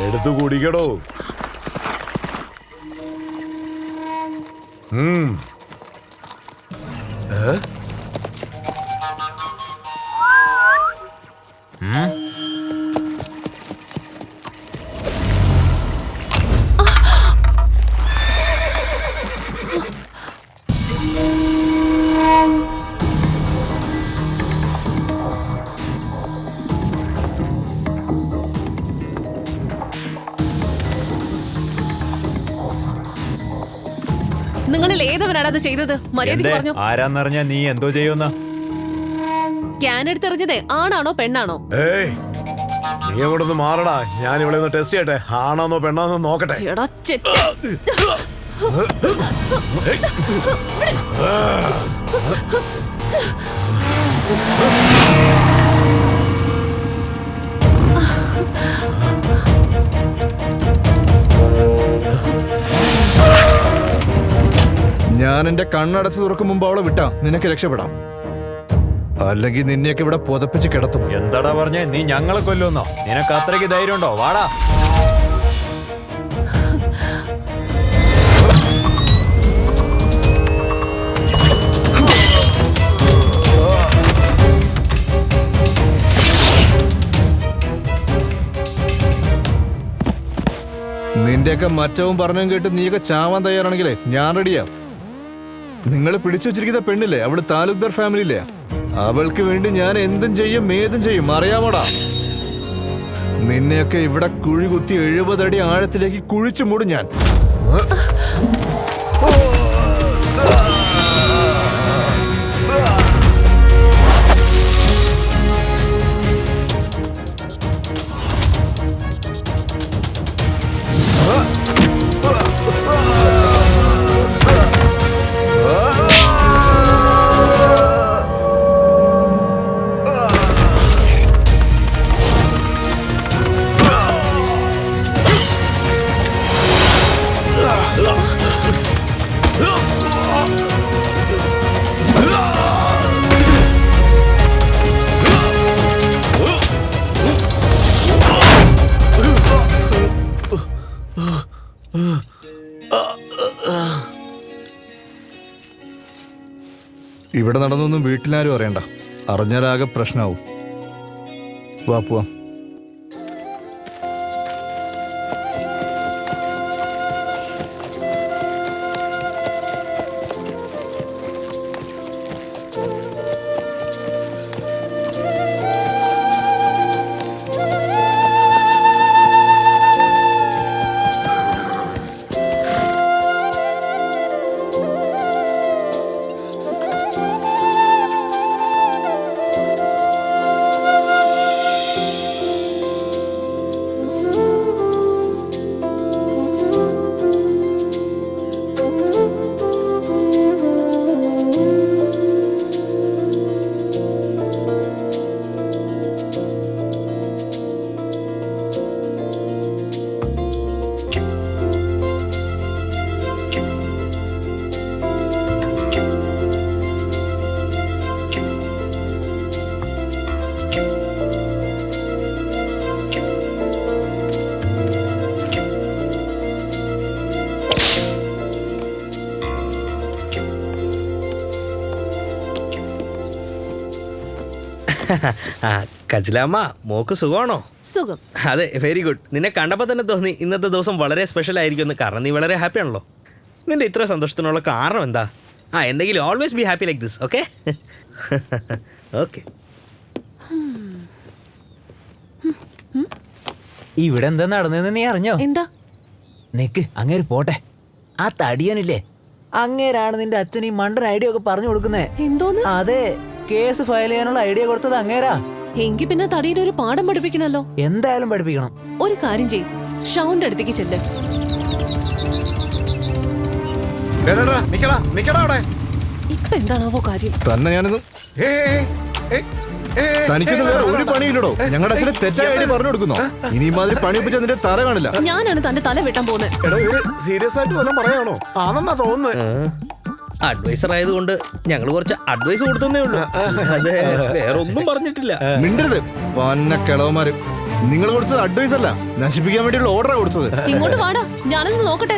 എടുത്തു കുടിക്കടോ. നിങ്ങളിൽ ഏതവനാണ് അത് ചെയ്തത്? മര്യാദയ്ക്ക് പറഞ്ഞു. ആരാന്നറിഞ്ഞാ നീ എന്തോ ചെയ്യുന്ന? ക്യാൻ എടുത്തെറിഞ്ഞത് ആണാണോ പെണ്ണാണോ? ഏയ്, നീ അവിടെ നിന്ന് മാറടാ. ഞാൻ ഇവിടെ ഒന്ന് ടെസ്റ്റ് ചെയ്യട്ടെ, ആണാന്നോ പെണ്ണാന്നോ നോക്കട്ടെ. എടാ ചെറ്റ. ഞാൻ എന്റെ കണ്ണടച്ച് തുറക്കും മുമ്പ് അവളെ വിട്ടാ നിനക്ക് രക്ഷപ്പെടാം. അല്ലെങ്കിൽ നിന്നെയൊക്കെ ഇവിടെ പുതപ്പിച്ച് കിടത്തും. എന്താടാ പറഞ്ഞേ? നീ ഞങ്ങളെ കൊല്ലുന്നോ? നിനക്ക് അത്രയ്ക്ക് ധൈര്യം ഉണ്ടോ? വാടാ. നിന്റെയൊക്കെ മറ്റവും പറഞ്ഞും കേട്ട് നീയൊക്കെ ചാവാൻ തയ്യാറാണെങ്കിലേ ഞാൻ റെഡിയാ. നിങ്ങൾ പിടിച്ചു വെച്ചിരിക്കുന്ന പെണ്ണില്ലേ, അവള് താലൂക്ദാർ ഫാമിലിയില്ലേ, അവൾക്ക് വേണ്ടി ഞാൻ എന്തും ചെയ്യും, ഏതും ചെയ്യും, അറിയാമോടാ? നിന്നെയൊക്കെ ഇവിടെ കുഴി കുത്തി 70 അടി ആഴത്തിലേക്ക് കുഴിച്ചു മൂടും ഞാൻ. ഇവിടെ നടന്നൊന്നും വീട്ടിലാരും അറിയണ്ട. അറിഞ്ഞാലാകെ പ്രശ്നമാവും. വാ പോവാം. കജിലാമ്മ, മോക്ക് സുഖമാണോ? സുഖം. അതെ, വെരി ഗുഡ്. നിന്നെ കണ്ടപ്പോൾ തന്നെ തോന്നി ഇന്നത്തെ ദിവസം വളരെ സ്പെഷ്യൽ ആയിരിക്കുമെന്ന്. കാരണം നീ വളരെ ഹാപ്പി ആണല്ലോ. നിന്റെ ഇത്ര സന്തോഷത്തിനുള്ള കാരണം എന്താ? എന്തെങ്കിലും always be happy like this. Okay okay. ഇവിടെ എന്താ നടന്നതെന്ന് നീ അറിഞ്ഞോ? എന്താ? നിക്ക്, അങ്ങേര് പോട്ടെ. ആ തടിയനില്ലേ, അങ്ങേരാണ് നിന്റെ അച്ഛൻ ഈ മണ്ടൻ ഐഡിയ ഒക്കെ പറഞ്ഞു കൊടുക്കുന്നേ. എന്തോന്ന്? അതെ, കേസ് ഫയൽ ചെയ്യാനുള്ള ഐഡിയ കൊടുത്തത് അങ്ങേരാ. എങ്കി പിന്നെ തടീനെ ഒരു പാഠം പഠിപ്പിക്കണല്ലോ. എന്തായാലും പഠിപ്പിക്കണം. ഒരു കാര്യം ചെയ്യും, ഷൗന്റെ അടുത്തേക്ക് ചെല്ല്. ഇപ്പൊ എന്താണാവോ കാര്യം? തന്നെ ഞാനൊന്നും തനിക്കൊന്നും വേറെ ഒരു പണിയില്ലടോ. ഞങ്ങളുടെ അച്ഛനെ തെറ്റായ ഐഡിയ പറഞ്ഞു കൊടുക്കുന്നോ? ഇനി മാതിരി പണി ഒപ്പിച്ചാൽ നിന്റെ തല കാണില്ല. ഞാനാണ് തന്റെ തല വെട്ടാൻ പോകുന്നത്. സീരിയസ് ആയിട്ട് വല്ലതും പറയാണോ? ആണെന്നാ തോന്നുന്നത്. അഡ്വൈസർ ആയതുകൊണ്ട് ഞങ്ങൾ കുറച്ച് അഡ്വൈസ് കൊടുത്തേ ഉള്ളൂ. അതെ, വേറെ ഒന്നും പറഞ്ഞിട്ടില്ല. മിണ്ടരുത്, പന്ന കിളവന്മാര്. നിങ്ങൾ കൊടുത്തത് അഡ്വൈസ് അല്ല, നശിപ്പിക്കാൻ വേണ്ടിയുള്ള ഓർഡറാ കൊടുത്തത്. ഇങ്ങോട്ട് വാടാ, ഞാനൊന്ന് നോക്കട്ടെ.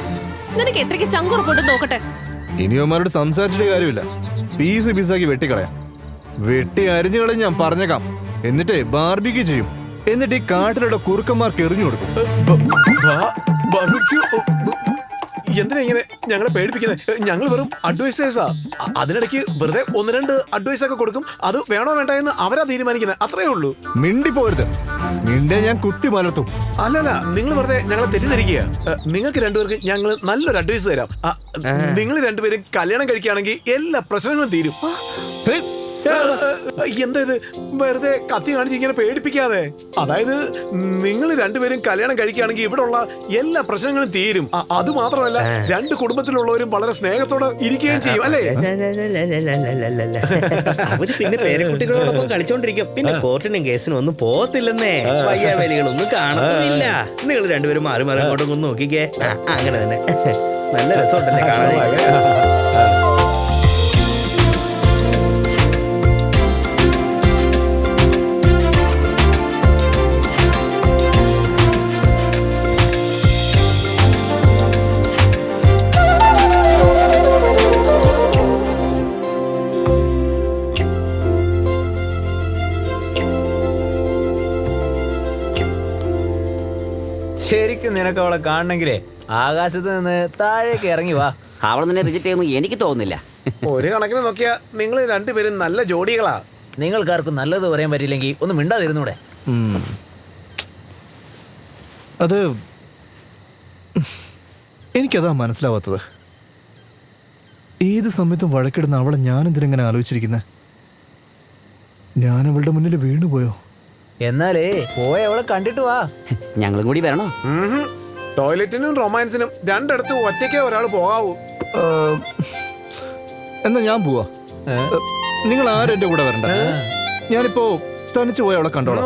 നിനക്ക് എത്രയ്ക്ക് ചങ്കുറപ്പുണ്ട് നോക്കട്ടെ. ഇനിയവന്മാരോട് സംസാരിച്ചിട്ട് കാര്യമില്ല. പീസ് പീസാക്കി വെട്ടിക്കളയാം. വെട്ടി അരിഞ്ഞു കളയും ഞാൻ പറഞ്ഞേക്കാം. എന്നിട്ടേ ബാർബിക്യൂ ചെയ്യും. എന്നിട്ട് ഈ കാട്ടിലുള്ള കുറുക്കന്മാർക്ക് എറിഞ്ഞു കൊടുക്കും. എന്തിനാ ഇങ്ങനെ ഞങ്ങളെ പേടിപ്പിക്കുന്നത്? ഞങ്ങൾ വെറും അഡ്വൈസേഴ്സാ. അതിനിടയ്ക്ക് വെറുതെ 1-2 അഡ്വൈസ് ഒക്കെ കൊടുക്കും. അത് വേണോ വേണ്ട എന്ന് അവരാ തീരുമാനിക്കുന്നത്. അത്രേ ഉള്ളൂ. മിണ്ടി പോരുത്. നിന്റെ ഞാൻ കുത്തി മലർത്തും. അല്ലല്ല, നിങ്ങൾ വെറുതെ ഞങ്ങളെ തെറ്റിദ്ധരിക്കുക. നിങ്ങൾക്ക് രണ്ടുപേർക്ക് ഞങ്ങൾ നല്ലൊരു അഡ്വൈസ് തരാം. നിങ്ങൾ രണ്ടുപേരും കല്യാണം കഴിക്കുകയാണെങ്കിൽ എല്ലാ പ്രശ്നങ്ങളും തീരും. എന്താ ഇത് വെറുതെ കത്തി കാണിച്ച് ഇങ്ങനെ പേടിപ്പിക്കാതെ? അതായത് നിങ്ങൾ രണ്ടുപേരും കല്യാണം കഴിക്കുകയാണെങ്കിൽ ഇവിടെ ഉള്ള എല്ലാ പ്രശ്നങ്ങളും തീരും. അത് മാത്രമല്ല, 2 കുടുംബത്തിലുള്ളവരും വളരെ സ്നേഹത്തോടെ ഇരിക്കുകയും ചെയ്യും, അല്ലേ? അവര് പിന്നെ പേരക്കുട്ടികളോടൊപ്പം കളിച്ചോണ്ടിരിക്കും. പിന്നെ കോർട്ടിനും കേസിനും ഒന്നും പോകത്തില്ലെന്നേ. വയ്യാവേലികളൊന്നും കാണത്തില്ല. നിങ്ങൾ രണ്ടുപേരും മാറി മാറി അങ്ങോട്ടും ഒന്ന് നോക്കിക്കേ. അങ്ങനെ തന്നെ നല്ല രസമുണ്ടല്ലേ കാണാൻ. ശരിക്കും നിനക്ക് അവളെ കാണണമെങ്കിലേ ആകാശത്ത് നിന്ന് താഴേക്ക് ഇറങ്ങി വാ. അവൾ നിന്നെ റിജക്ട് ചെയ്യുന്നു എനിക്ക് തോന്നുന്നില്ല. ഒരു കണക്കിന് നോക്കിയാ നിങ്ങൾ രണ്ടുപേരും നല്ല ജോഡികളാ. നിങ്ങൾക്കാർക്കും നല്ലത് പറയാൻ പറ്റില്ലെങ്കിൽ ഒന്ന് മിണ്ടാതിരുന്നൂടെ? അത് എനിക്കതാ മനസ്സിലാവാത്തത്. ഏത് സമയത്തും വഴക്കിടുന്ന അവളെ ഞാനെന്തിനെങ്ങനെ ആലോചിച്ചിരിക്കുന്നത്? ഞാൻ അവളുടെ മുന്നിൽ വീണുപോയോ? എന്നാലേ പോയ അവളെ കണ്ടിട്ട് വാ. ഞങ്ങളും കൂടി വരണോ? ടോയ്ലറ്റിനും റൊമാൻസിനും രണ്ടിടത്തും ഒറ്റയ്ക്കേ ഒരാൾ പോകാവൂ. എന്നാ ഞാൻ പോവാ. നിങ്ങൾ ആരും എന്റെ കൂടെ വരണ്ട. ഞാനിപ്പോ തനിച്ചു പോയി അവളെ കണ്ടോളാം.